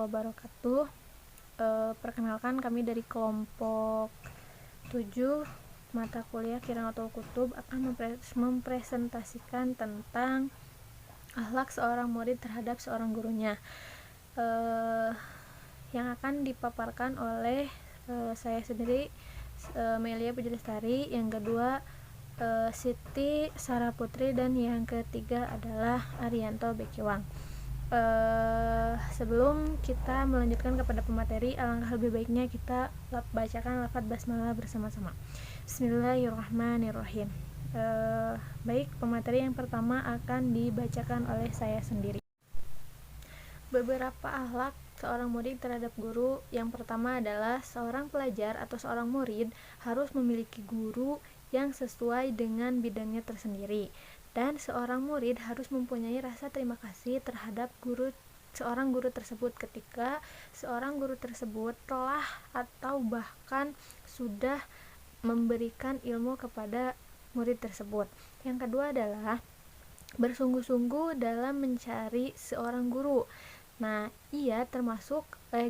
wabarakatuh. Perkenalkan, kami dari kelompok 7 mata kuliah Qiraatul Kutub akan mempresentasikan tentang akhlak seorang murid terhadap seorang gurunya, yang akan dipaparkan oleh saya sendiri, Melia Puji Lestari, yang kedua Siti Sarah Putri, dan yang ketiga adalah Arianto Bekiwang. Sebelum kita melanjutkan kepada pemateri, alangkah lebih baiknya kita bacakan lafaz basmalah bersama-sama. Bismillahirrahmanirrahim. Baik, pemateri yang pertama akan dibacakan oleh saya sendiri. Beberapa akhlak seorang murid terhadap guru. Yang pertama adalah seorang pelajar atau seorang murid harus memiliki guru yang sesuai dengan bidangnya tersendiri, dan seorang murid harus mempunyai rasa terima kasih terhadap seorang guru tersebut ketika seorang guru tersebut telah atau bahkan sudah memberikan ilmu kepada murid tersebut. Yang kedua adalah bersungguh-sungguh dalam mencari seorang guru. Nah,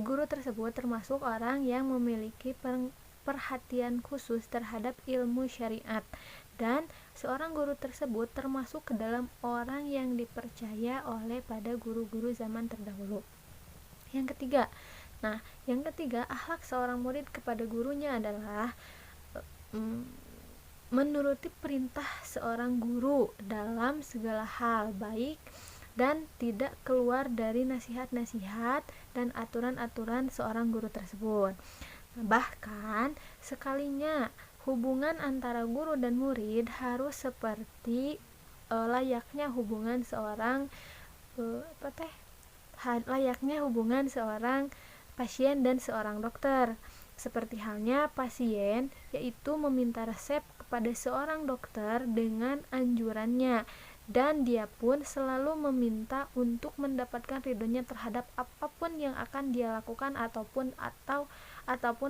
guru tersebut termasuk orang yang memiliki perhatian khusus terhadap ilmu syariat, dan seorang guru tersebut termasuk ke dalam orang yang dipercaya oleh pada guru-guru zaman terdahulu. Yang ketiga, akhlak seorang murid kepada gurunya adalah menuruti perintah seorang guru dalam segala hal baik, dan tidak keluar dari nasihat-nasihat dan aturan-aturan seorang guru tersebut. Bahkan sekalinya hubungan antara guru dan murid harus seperti layaknya hubungan seorang pasien dan seorang dokter. Seperti halnya pasien, yaitu meminta resep kepada seorang dokter dengan anjurannya, dan dia pun selalu meminta untuk mendapatkan ridhonya terhadap apapun yang akan dia lakukan ataupun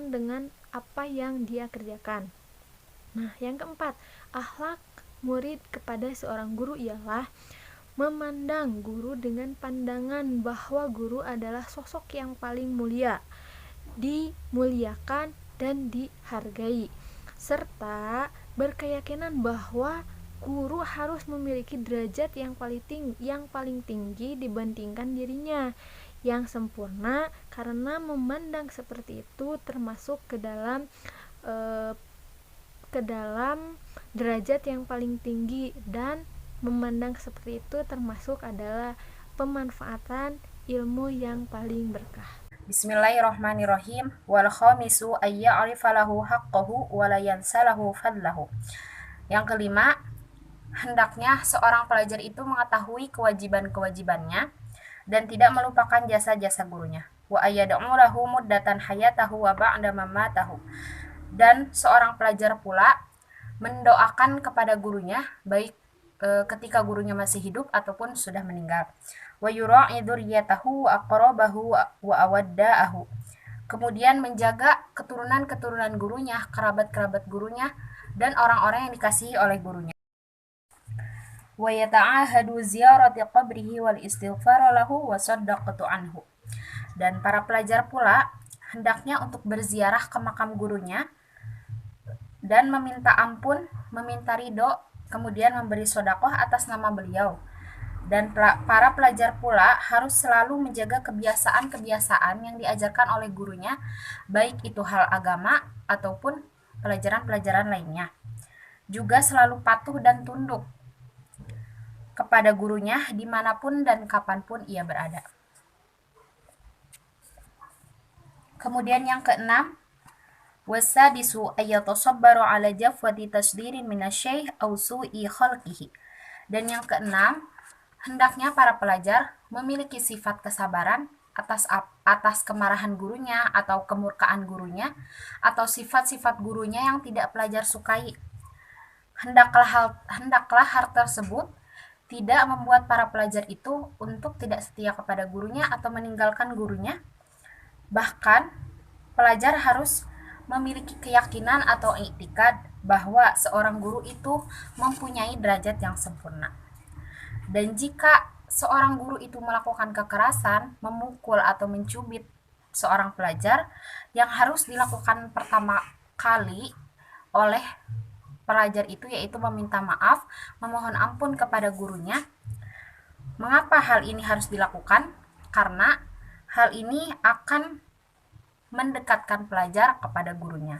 dengan apa yang dia kerjakan. Nah, yang keempat, akhlak murid kepada seorang guru ialah memandang guru dengan pandangan bahwa guru adalah sosok yang paling mulia, dimuliakan dan dihargai, serta berkeyakinan bahwa guru harus memiliki derajat yang paling tinggi dibandingkan dirinya yang sempurna, karena memandang seperti itu termasuk ke dalam derajat yang paling tinggi, dan memandang seperti itu termasuk adalah pemanfaatan ilmu yang paling berkah. Bismillahirrahmanirrahim. Wal khamisu ay ya'rifa lahu haqqahu wa la yansalahu fadlahu. Yang kelima, hendaknya seorang pelajar itu mengetahui kewajiban-kewajibannya dan tidak melupakan jasa-jasa gurunya. Wa ayyad'u lahu muddatan hayatahu wa ba'da mamatahu. Dan seorang pelajar pula mendoakan kepada gurunya baik ketika gurunya masih hidup ataupun sudah meninggal. Wa yura'i dzurriyyatahu wa aqrabahu wa awadda'ahu. Kemudian menjaga keturunan-keturunan gurunya, kerabat-kerabat gurunya, dan orang-orang yang dikasihi oleh gurunya. Wa yata'ahadu ziyarati qabrihi wal istighfara lahu wa saddaqatu anhu. Dan para pelajar pula hendaknya untuk berziarah ke makam gurunya dan meminta ampun, meminta ridho, kemudian memberi sedekah atas nama beliau. Dan para pelajar pula harus selalu menjaga kebiasaan-kebiasaan yang diajarkan oleh gurunya, baik itu hal agama ataupun pelajaran-pelajaran lainnya. Juga selalu patuh dan tunduk kepada gurunya dimanapun dan kapanpun ia berada. Kemudian yang keenam, wasadisu ayyatasabbaru ala jafwati tasdirin minasyaikh aw su'i khalqihi. Dan yang keenam, hendaknya para pelajar memiliki sifat kesabaran atas kemarahan gurunya atau kemurkaan gurunya, atau sifat-sifat gurunya yang tidak pelajar sukai. Hendaklah hal tersebut tidak membuat para pelajar itu untuk tidak setia kepada gurunya atau meninggalkan gurunya. Bahkan pelajar harus memiliki keyakinan atau i'tikad bahwa seorang guru itu mempunyai derajat yang sempurna. Dan jika seorang guru itu melakukan kekerasan, memukul atau mencubit seorang pelajar, yang harus dilakukan pertama kali oleh pelajar itu yaitu meminta maaf, memohon ampun kepada gurunya. Mengapa hal ini harus dilakukan? Karena hal ini akan mendekatkan pelajar kepada gurunya.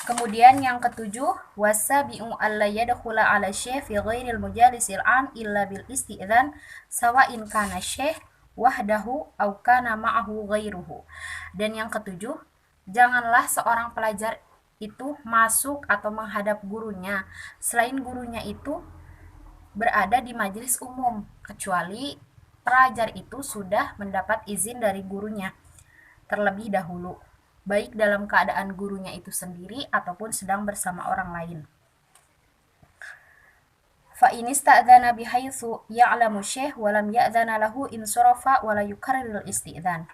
Kemudian yang ketujuh, wasabi'u alla yadkhula 'ala syekh fi ghairil majalisil 'am illa bil isti'dzan sawa'in kana syekh wahdahu aw kana ma'ahu ghairuhu. Dan yang ketujuh, janganlah seorang pelajar itu masuk atau menghadap gurunya selain gurunya itu berada di majelis umum, kecuali pelajar itu sudah mendapat izin dari gurunya terlebih dahulu, baik dalam keadaan gurunya itu sendiri ataupun sedang bersama orang lain. Fa in ista'dzana bihaitsu ya'lamu syekh wa lam ya'dzana lahu insarafa wa la yukarrirul isti'dzan.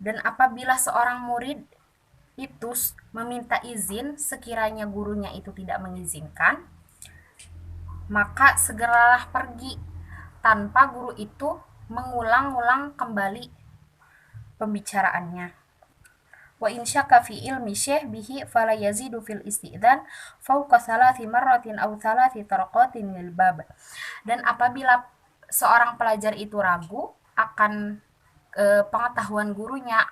Dan apabila seorang murid itu meminta izin sekiranya gurunya itu tidak mengizinkan, maka segeralah pergi tanpa guru itu mengulang-ulang kembali pembicaraannya. Wa in syakka fi ilmi syekh bihi fala yazidu fil isti'dzan fawqa thalathi marratin aw thalathi taraqatin lil bab. Dan apabila seorang pelajar itu ragu akan pengetahuan gurunya,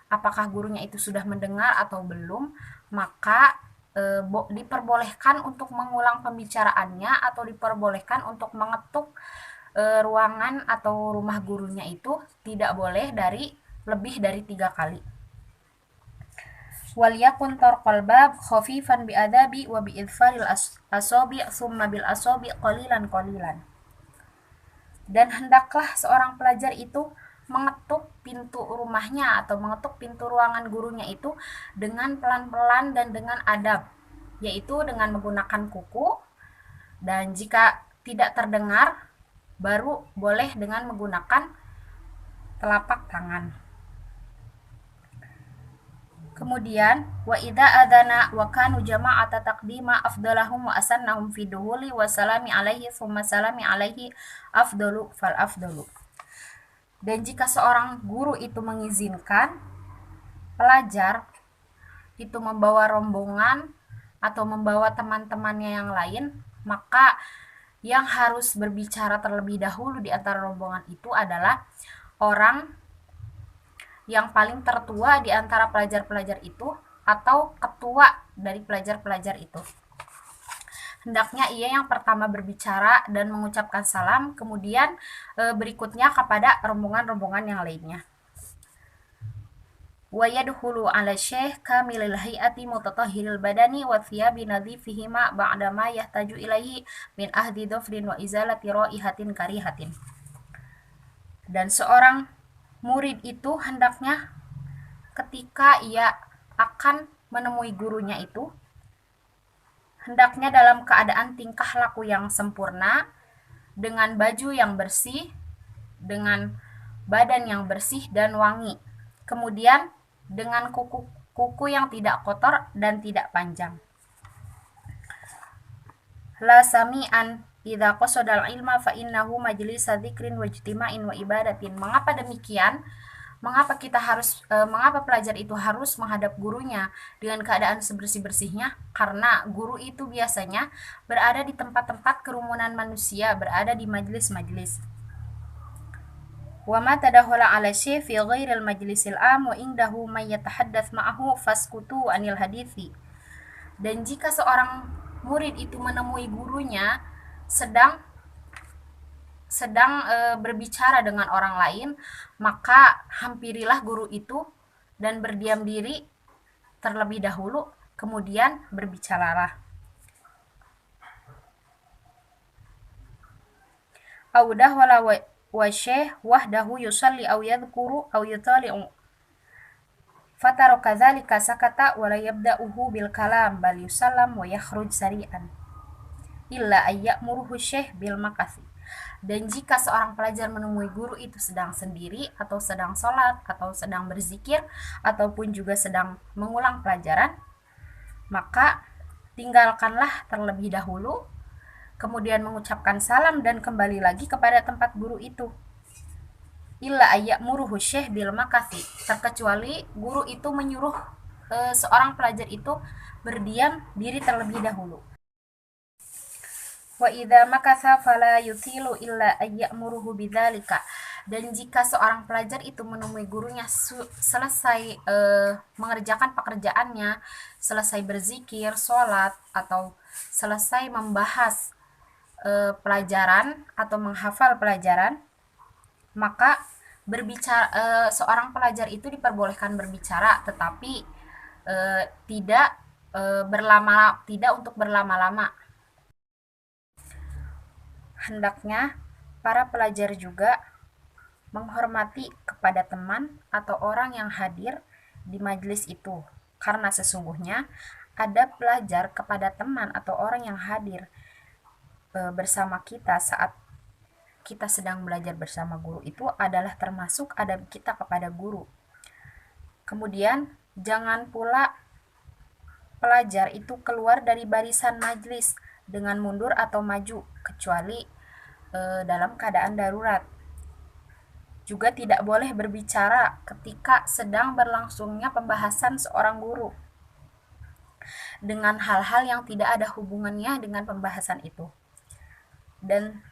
apakah gurunya itu sudah mendengar atau belum, maka diperbolehkan untuk mengulang pembicaraannya atau diperbolehkan untuk mengetuk ruangan atau rumah gurunya itu tidak boleh lebih dari 3 kali. Wal yakun tarqal bab khafifan bi adabi wa bi idfaril asabi' thumma bil asabi' qalilan. Dan hendaklah seorang pelajar itu mengetuk pintu rumahnya atau mengetuk pintu ruangan gurunya itu dengan pelan-pelan dan dengan adab, yaitu dengan menggunakan kuku, dan jika tidak terdengar baru boleh dengan menggunakan telapak tangan. Kemudian wa idza adzana wa kanu jama'ata taqdima afdalahum wa asannahum fi duhuli wa salami alaihi thumma salami alaihi afdalu fal afdalu. Dan jika seorang guru itu mengizinkan pelajar itu membawa rombongan atau membawa teman-temannya yang lain, maka yang harus berbicara terlebih dahulu di antara rombongan itu adalah orang yang paling tertua di antara pelajar-pelajar itu atau ketua dari pelajar-pelajar itu. Hendaknya ia yang pertama berbicara dan mengucapkan salam, kemudian berikutnya kepada rombongan-rombongan yang lainnya. Wa yadkhulu 'ala syekh kamilil hay'ati mutatahhiril badani wa thiyabi nadhifihima ba'da ma yahtaju ilaihi min ahdi dhafrin wa izalati raihatin karihatin. Dan seorang murid itu hendaknya ketika ia akan menemui gurunya itu hendaknya dalam keadaan tingkah laku yang sempurna, dengan baju yang bersih, dengan badan yang bersih dan wangi, kemudian dengan kuku yang tidak kotor dan tidak panjang. La sami'an idza qasadal ilma fa innahu majlisa dzikrin wa ijtima'in wa ibadatin. Mengapa demikian? Mengapa pelajar itu harus menghadap gurunya dengan keadaan sebersih-bersihnya? Karena guru itu biasanya berada di tempat-tempat kerumunan manusia, berada di majlis-majlis. Wa ma tadakhala 'ala syekh fi ghairil majlisil 'am wa indahu may yatahaddats ma'ahu faskutu 'anil hadithi. Dan jika seorang murid itu menemui gurunya sedang berbicara dengan orang lain, maka hampirilah guru itu dan berdiam diri terlebih dahulu, kemudian berbicaralah. Audah wala wa syekh wahdahu yusalli aw yadhkuru aw yutali'u fataraka dzalika sakata wa la yabda'uhu bil kalam bal yusallam wa yakhruj sari'an illa ayya'muruhu syekh bil makasi. Dan jika seorang pelajar menemui guru itu sedang sendiri atau sedang sholat atau sedang berzikir ataupun juga sedang mengulang pelajaran, maka tinggalkanlah terlebih dahulu kemudian mengucapkan salam dan kembali lagi kepada tempat guru itu. Illa ayya'muruhu syekh bil makasi, terkecuali guru itu menyuruh seorang pelajar itu berdiam diri terlebih dahulu. Wa idza makatha fala yuthilu illa ayya'muruhu bidzalika, dan jika seorang pelajar itu menemui gurunya selesai mengerjakan pekerjaannya, selesai berzikir, sholat, atau selesai membahas pelajaran atau menghafal pelajaran, maka berbicara seorang pelajar itu diperbolehkan berbicara, tetapi tidak untuk berlama-lama. Hendaknya para pelajar juga menghormati kepada teman atau orang yang hadir di majelis itu, karena sesungguhnya adab pelajar kepada teman atau orang yang hadir bersama kita saat kita sedang belajar bersama guru itu adalah termasuk adab kita kepada guru. Kemudian jangan pula pelajar itu keluar dari barisan majelis dengan mundur atau maju, kecuali dalam keadaan darurat. Juga tidak boleh berbicara ketika sedang berlangsungnya pembahasan seorang guru dengan hal-hal yang tidak ada hubungannya dengan pembahasan itu, dan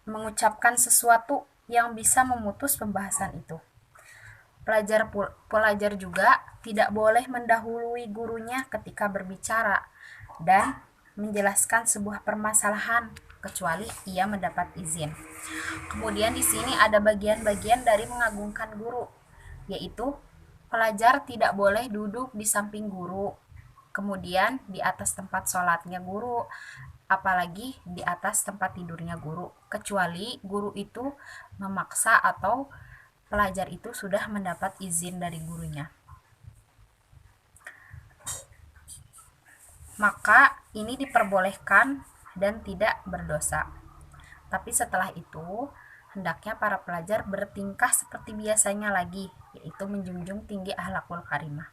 mengucapkan sesuatu yang bisa memutus pembahasan itu. Pelajar juga tidak boleh mendahului gurunya ketika berbicara dan menjelaskan sebuah permasalahan kecuali ia mendapat izin. Kemudian di sini ada bagian-bagian dari mengagungkan guru, yaitu pelajar tidak boleh duduk di samping guru, kemudian di atas tempat sholatnya guru, apalagi di atas tempat tidurnya guru, kecuali guru itu memaksa atau pelajar itu sudah mendapat izin dari gurunya. Maka ini diperbolehkan dan tidak berdosa. Tapi setelah itu, hendaknya para pelajar bertingkah seperti biasanya lagi, yaitu menjunjung tinggi akhlakul karimah.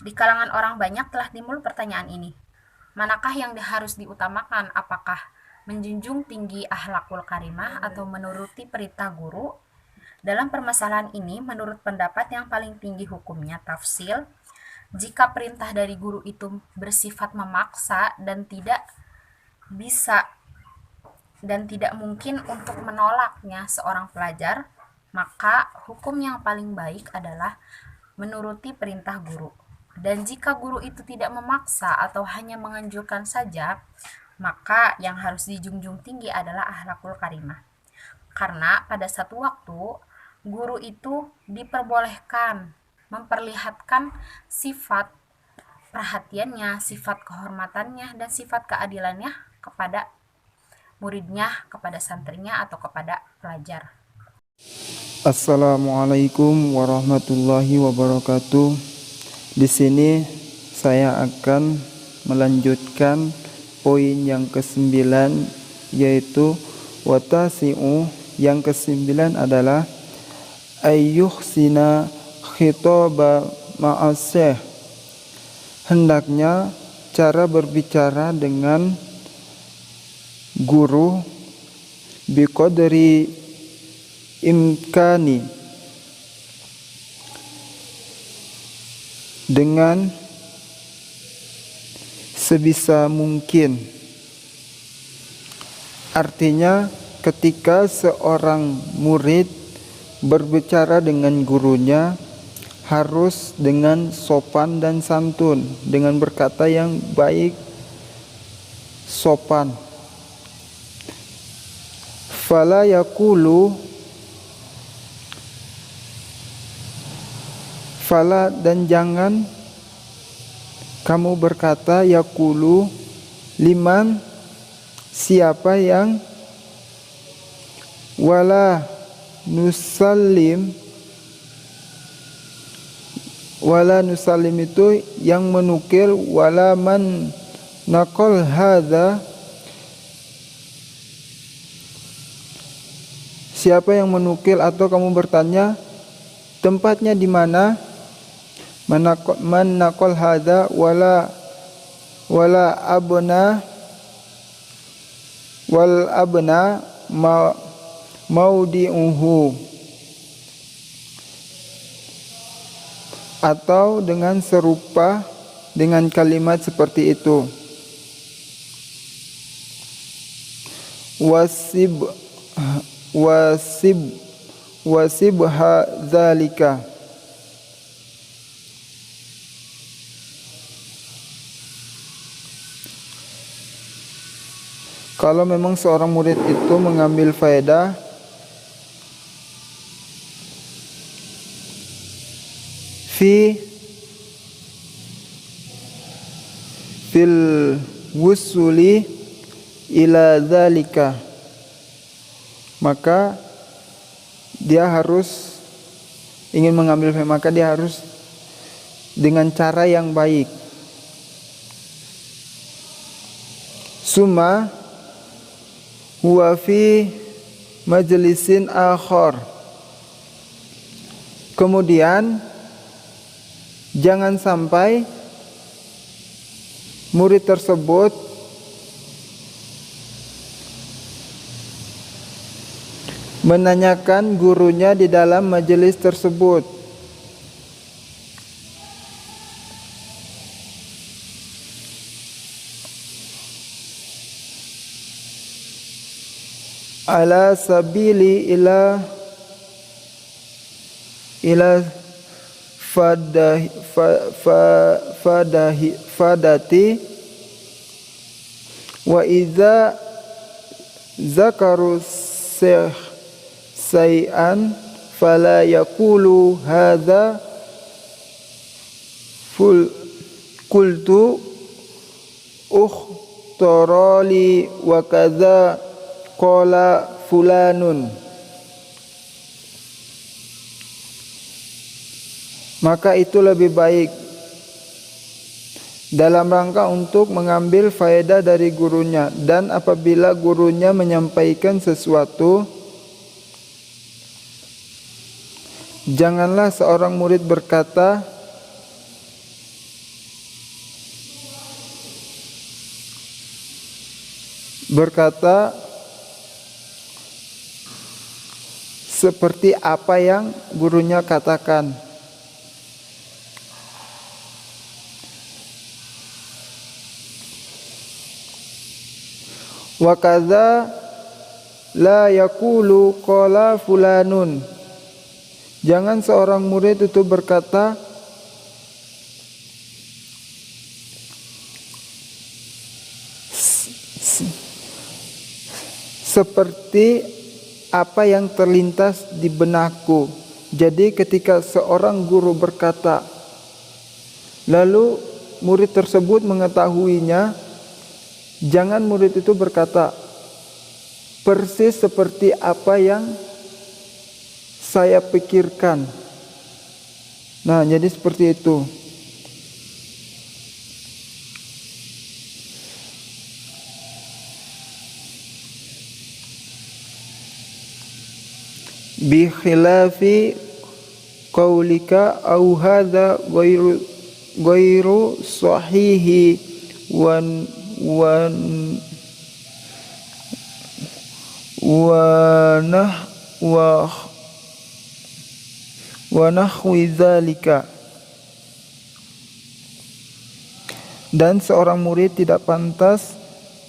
Di kalangan orang banyak telah timbul pertanyaan ini. Manakah yang harus diutamakan? Apakah menjunjung tinggi akhlakul karimah atau menuruti perintah guru? Dalam permasalahan ini, menurut pendapat yang paling tinggi hukumnya tafsil, jika perintah dari guru itu bersifat memaksa dan tidak bisa dan tidak mungkin untuk menolaknya seorang pelajar, maka hukum yang paling baik adalah menuruti perintah guru. Dan jika guru itu tidak memaksa atau hanya menganjurkan saja, maka yang harus dijunjung tinggi adalah akhlakul karimah. Karena pada satu waktu, guru itu diperbolehkan memperlihatkan sifat perhatiannya, sifat kehormatannya, dan sifat keadilannya kepada muridnya, kepada santrinya, atau kepada pelajar. Assalamualaikum warahmatullahi wabarakatuh. Di sini saya akan melanjutkan poin yang ke-9, yaitu watasi'u. Yang ke-9 adalah ayyuhsina khitaba ma'asyih. Hendaknya cara berbicara dengan guru biqadri imkani, dengan sebisa mungkin. Artinya ketika seorang murid berbicara dengan gurunya harus dengan sopan dan santun, dengan berkata yang baik, sopan. Fala yaqulu, fala dan jangan kamu berkata yaqulu liman siapa yang, wala nusallim, wala nusallim itu yang menukil, wala man naqal hadza, siapa yang menukil, atau kamu bertanya tempatnya di mana, man naqal hadza, wala abna wal abna maudi'uhu, atau dengan serupa dengan kalimat seperti itu. Wasibha dzalika, kalau memang seorang murid itu mengambil faedah fil wusuli ila dzalika, maka dia harus ingin mengambil faedah, maka dia harus dengan cara yang baik. Summa huwa fi majlisin akhar, kemudian jangan sampai murid tersebut menanyakan gurunya di dalam majelis tersebut. Ala sabili ila fadati wa idza zakaru say'an fala yaqulu hadza qultu ukhtarali wa kadza qala fulanun, maka itu lebih baik dalam rangka untuk mengambil faedah dari gurunya. Dan apabila gurunya menyampaikan sesuatu, janganlah seorang murid berkata seperti apa yang gurunya katakan. Wa kadza la yaqulu qala fulanun, jangan seorang murid itu berkata seperti apa yang terlintas di benakku. Jadi ketika seorang guru berkata lalu murid tersebut mengetahuinya, jangan murid itu berkata persis seperti apa yang saya pikirkan. Nah, jadi seperti itu. Bi khilafi qaulika au hadza ghairu sahihi wa nahwi dzalika. Dan seorang murid tidak pantas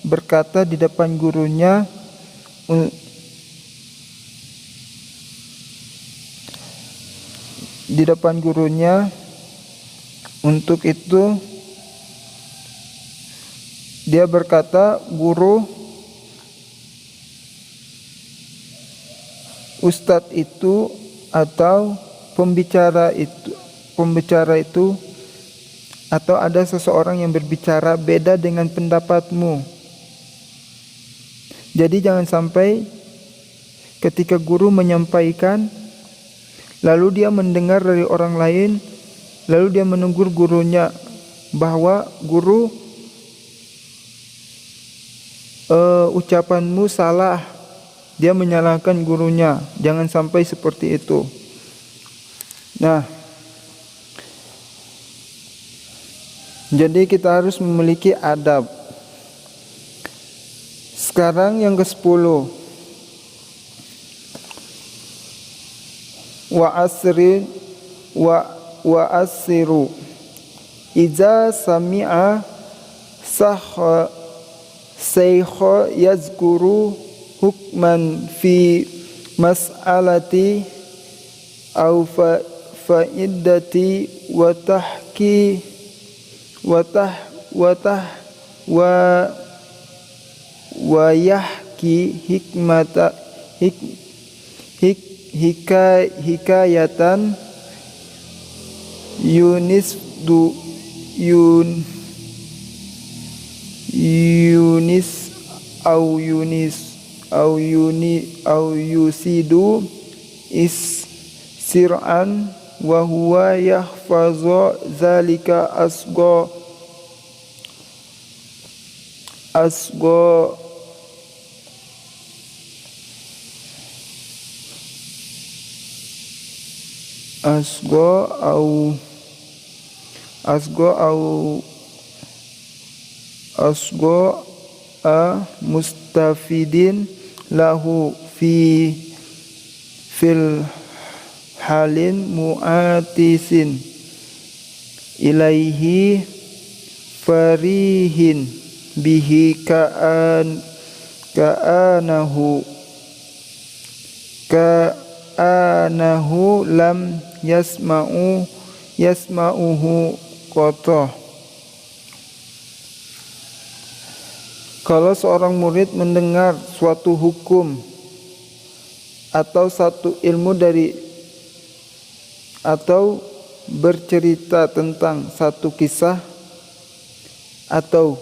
berkata di depan gurunya untuk itu dia berkata, guru, ustadz itu atau pembicara itu atau ada seseorang yang berbicara beda dengan pendapatmu. Jadi jangan sampai ketika guru menyampaikan lalu dia mendengar dari orang lain, lalu dia menegur gurunya bahwa guru, ucapanmu salah. Dia menyalahkan gurunya. Jangan sampai seperti itu. Nah, jadi kita harus memiliki adab. Sekarang yang ke-10. Wa asiru iza sami'a saykha yazkuru hukman fi mas'alati au fa'iddati wa yahki hikmata hikayatan yunis au yusidu sir'an wa huwa yahfazu zalika asgo mustafidin lahu fil halin mu'atisin ilaihi farihin bihi ka'anahu lam yasma'uhu qatoh. Kalau seorang murid mendengar suatu hukum atau satu ilmu atau bercerita tentang satu kisah atau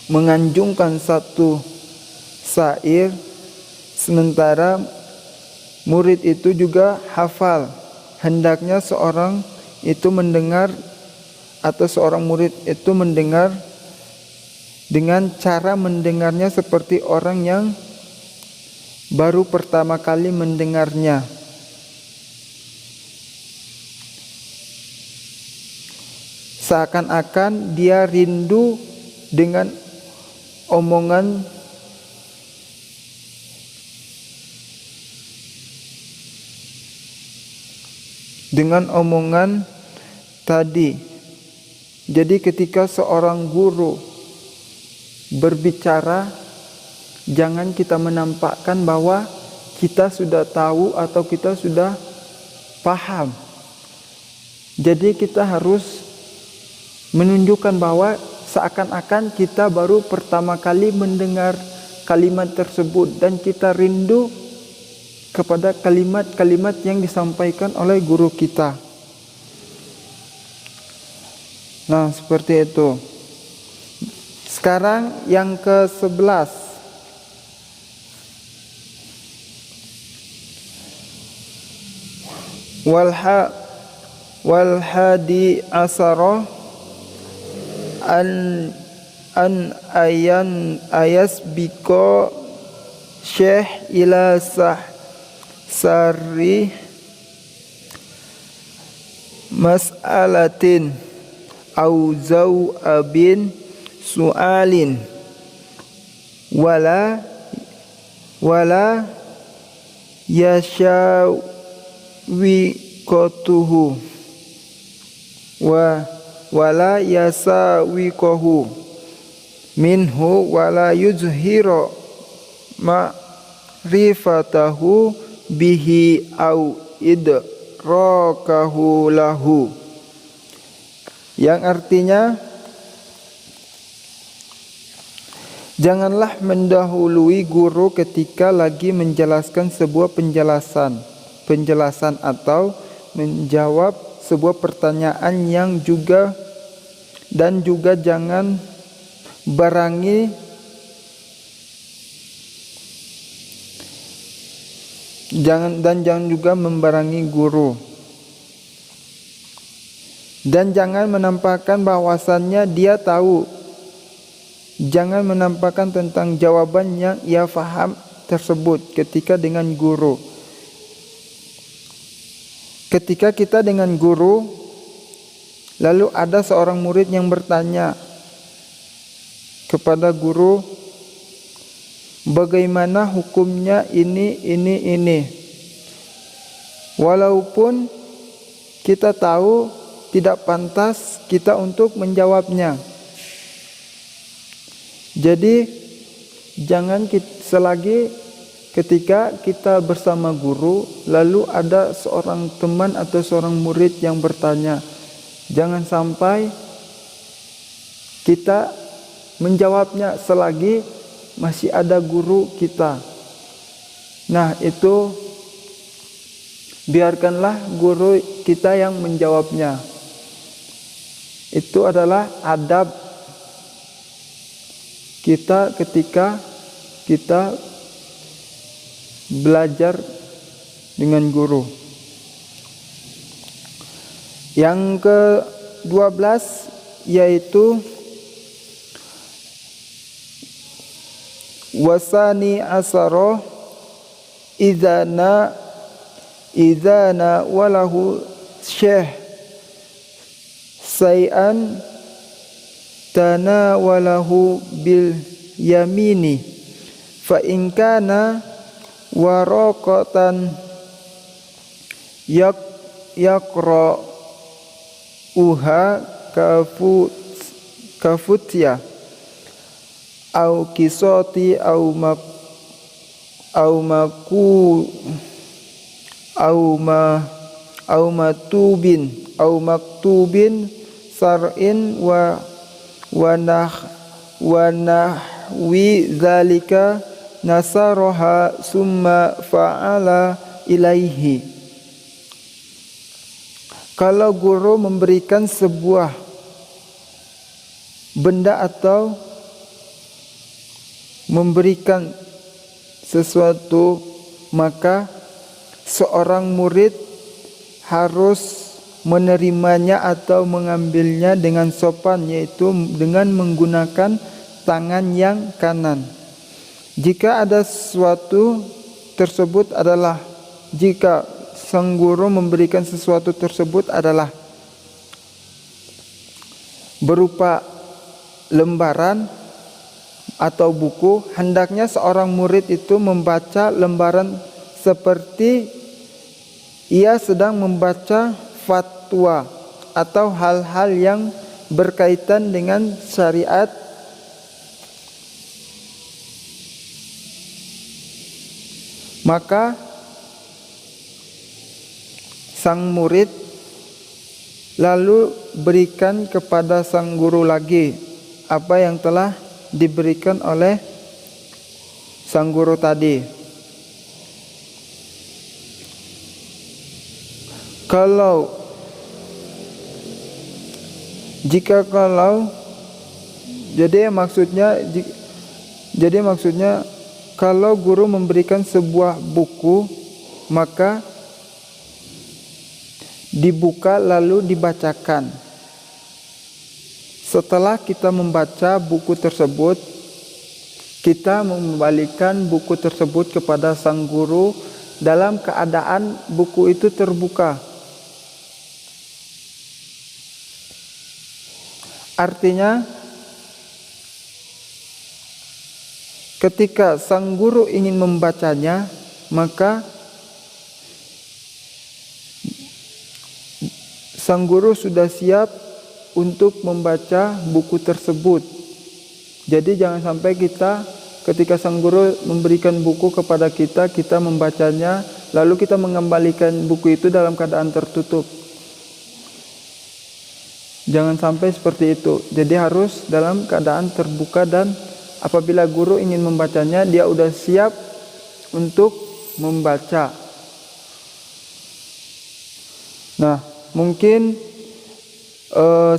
menganjungkan satu syair, sementara murid itu juga hafal, hendaknya seorang itu mendengar atau seorang murid itu mendengar dengan cara mendengarnya seperti orang yang baru pertama kali mendengarnya. Seakan-akan dia rindu dengan omongan tadi. Jadi ketika seorang guru berbicara, jangan kita menampakkan bahwa kita sudah tahu atau kita sudah paham. Jadi kita harus menunjukkan bahwa seakan-akan kita baru pertama kali mendengar kalimat tersebut dan kita rindu kepada kalimat-kalimat yang disampaikan oleh guru kita. Nah, seperti itu. Sekarang yang ke-11. Wal hadi asara an ayasbiko syekh ila sari mas'alatin au zaw'abin su'alin wala yashawiqatuhu wala yasawiqahu minhu wala yuzhiru ma'rifatahu bihi au idrakahu lahu, yang artinya janganlah mendahului guru ketika lagi menjelaskan sebuah penjelasan atau menjawab sebuah pertanyaan yang juga jangan barangi jangan juga membarangi guru. Dan jangan menampakkan bahwasannya dia tahu. Jangan menampakkan tentang jawaban yang ia faham tersebut ketika dengan guru. Ketika kita dengan guru, lalu ada seorang murid yang bertanya, kepada guru, bagaimana hukumnya ini. Walaupun kita tahu tidak pantas kita untuk menjawabnya. Jadi jangan selagi ketika kita bersama guru lalu ada seorang teman atau seorang murid yang bertanya, jangan sampai kita menjawabnya selagi masih ada guru kita. Nah, itu biarkanlah guru kita yang menjawabnya. Itu adalah adab kita ketika kita belajar dengan guru. Yang ke-12 yaitu wasani asaro idana walahu syekh say'an tanawalahu bil yamini fa in kana waraqatan yaqra uha kafutya au kisoti au maktubin sar'in wa nahwi zalika nasaroha summa fa'ala ilaihi. Kalau guru memberikan sebuah benda atau memberikan sesuatu, maka seorang murid harus menerimanya atau mengambilnya dengan sopan, yaitu dengan menggunakan tangan yang kanan. Jika ada sesuatu tersebut adalah, jika sang guru memberikan sesuatu tersebut adalah berupa lembaran atau buku, hendaknya seorang murid itu membaca lembaran seperti ia sedang membaca fatwa atau hal-hal yang berkaitan dengan syariat. Maka sang murid lalu berikan kepada sang guru lagi apa yang telah diberikan oleh sang guru tadi. Jadi maksudnya kalau guru memberikan sebuah buku, maka dibuka lalu dibacakan. Setelah kita membaca buku tersebut, kita mengembalikan buku tersebut kepada sang guru dalam keadaan buku itu terbuka. Artinya, ketika sang guru ingin membacanya, maka sang guru sudah siap untuk membaca buku tersebut. Jadi jangan sampai kita ketika sang guru memberikan buku kepada kita, kita membacanya lalu kita mengembalikan buku itu dalam keadaan tertutup. Jangan sampai seperti itu. Jadi harus dalam keadaan terbuka, dan apabila guru ingin membacanya, dia sudah siap untuk membaca. Nah, mungkin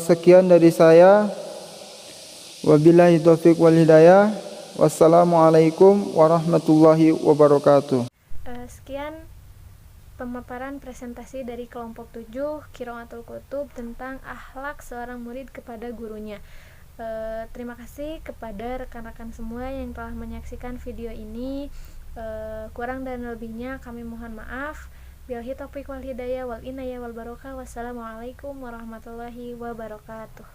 sekian dari saya. Wabillahi taufiq wal hidayah. Wassalamualaikum warahmatullahi wabarakatuh. Sekian pemaparan presentasi dari kelompok 7 Qiraatul Kutub tentang akhlak seorang murid kepada gurunya. Terima kasih kepada rekan-rekan semua yang telah menyaksikan video ini. Kurang dan lebihnya kami mohon maaf. Billahi taufiq wal hidayah wal inayah wal barokah. Wassalamualaikum warahmatullahi wabarakatuh.